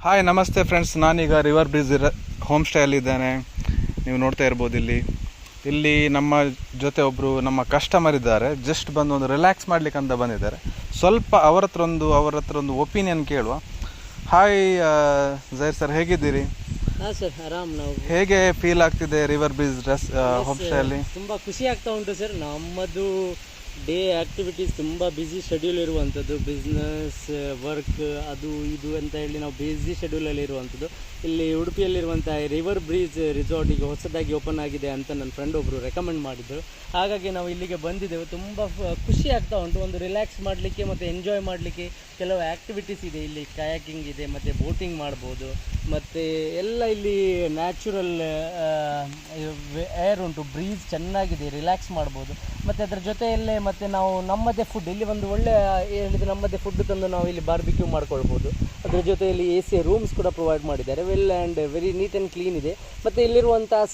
Hi ನಮಸ್ತೆ friends, ನಾನೀಗ river bridge home ಸ್ಟೇಯಲ್ಲಿದ್ದೇನೆ. ನೀವು ನೋಡ್ತಾ ಇರ್ಬೋದು ಇಲ್ಲಿ ನಮ್ಮ ಜೊತೆ ಒಬ್ಬರು ನಮ್ಮ ಕಸ್ಟಮರ್ ಇದ್ದಾರೆ. ಜಸ್ಟ್ ಬಂದು ಒಂದು ರಿಲ್ಯಾಕ್ಸ್ ಮಾಡ್ಲಿಕ್ಕೆ ಅಂತ ಬಂದಿದ್ದಾರೆ. ಸ್ವಲ್ಪ ಅವರ ಹತ್ರ ಒಂದು ಒಪಿನಿಯನ್ ಕೇಳುವ. ಹಾಯ್ ಜೈರ್ ಸರ್, ಹೇಗಿದ್ದೀರಿ? ಹಾಂ ಸರ್, ಆರಾಮ್. ನಾವು ಹೇಗೆ ಫೀಲ್ ಆಗ್ತಿದೆ ರಿವರ್ ಬ್ರಿಡ್ಜ್ ಹೋಮ್ ಸ್ಟೇಯಲ್ಲಿ? ತುಂಬ ಖುಷಿ ಆಗ್ತಾ ಉಂಟು ಸರ್. ನಮ್ಮದು ಡೇ ಆ್ಯಕ್ಟಿವಿಟೀಸ್ ತುಂಬ ಬ್ಯುಸಿ ಶೆಡ್ಯೂಲ್ ಇರುವಂಥದ್ದು, ಬಿಸ್ನೆಸ್ ವರ್ಕ್ ಅದು ಇದು ಅಂತ ಹೇಳಿ ನಾವು ಬ್ಯುಸಿ ಶೆಡ್ಯೂಲಲ್ಲಿ ಇರುವಂಥದ್ದು. ಇಲ್ಲಿ ಉಡುಪಿಯಲ್ಲಿರುವಂಥ ರಿವರ್ ಬ್ರಿಡ್ಜ್ ರಿಸಾರ್ಟಿಗೆ ಹೊಸದಾಗಿ ಓಪನ್ ಆಗಿದೆ ಅಂತ ನನ್ನ ಫ್ರೆಂಡ್ ಒಬ್ಬರು ರೆಕಮೆಂಡ್ ಮಾಡಿದರು. ಹಾಗಾಗಿ ನಾವು ಇಲ್ಲಿಗೆ ಬಂದಿದ್ದೇವೆ. ತುಂಬ ಖುಷಿ ಆಗ್ತಾ ಉಂಟು. ಒಂದು ರಿಲ್ಯಾಕ್ಸ್ ಮಾಡಲಿಕ್ಕೆ ಮತ್ತು ಎಂಜಾಯ್ ಮಾಡಲಿಕ್ಕೆ ಕೆಲವು ಆ್ಯಕ್ಟಿವಿಟೀಸ್ ಇದೆ ಇಲ್ಲಿ. ಕಯಾಕಿಂಗ್ ಇದೆ, ಮತ್ತು ಬೋಟಿಂಗ್ ಮಾಡ್ಬೋದು, ಮತ್ತು ಎಲ್ಲ ಇಲ್ಲಿ ನ್ಯಾಚುರಲ್ ಏರ್ ಉಂಟು, ಬ್ರೀಸ್ ಚೆನ್ನಾಗಿದೆ, ರಿಲ್ಯಾಕ್ಸ್ ಮಾಡ್ಬೋದು. ಮತ್ತು ಅದರ ಜೊತೆಯಲ್ಲೇ ಮತ್ತು ನಾವು ನಮ್ಮದೇ ಫುಡ್ ಇಲ್ಲಿ ಒಂದು ಒಳ್ಳೆ ಹೇಳಿದರೆ ನಮ್ಮದೇ ಫುಡ್ ತಂದು ನಾವು ಇಲ್ಲಿ ಬಾರ್ಬಿಕ್ಯೂ ಮಾಡ್ಕೊಳ್ಬೋದು. ಅದರ ಜೊತೆಯಲ್ಲಿ AC ರೂಮ್ಸ್ ಕೂಡ ಪ್ರೊವೈಡ್ ಮಾಡಿದ್ದಾರೆ. Well and very neat and clean ಇದೆ. ಮತ್ತು ಇಲ್ಲಿರುವಂಥ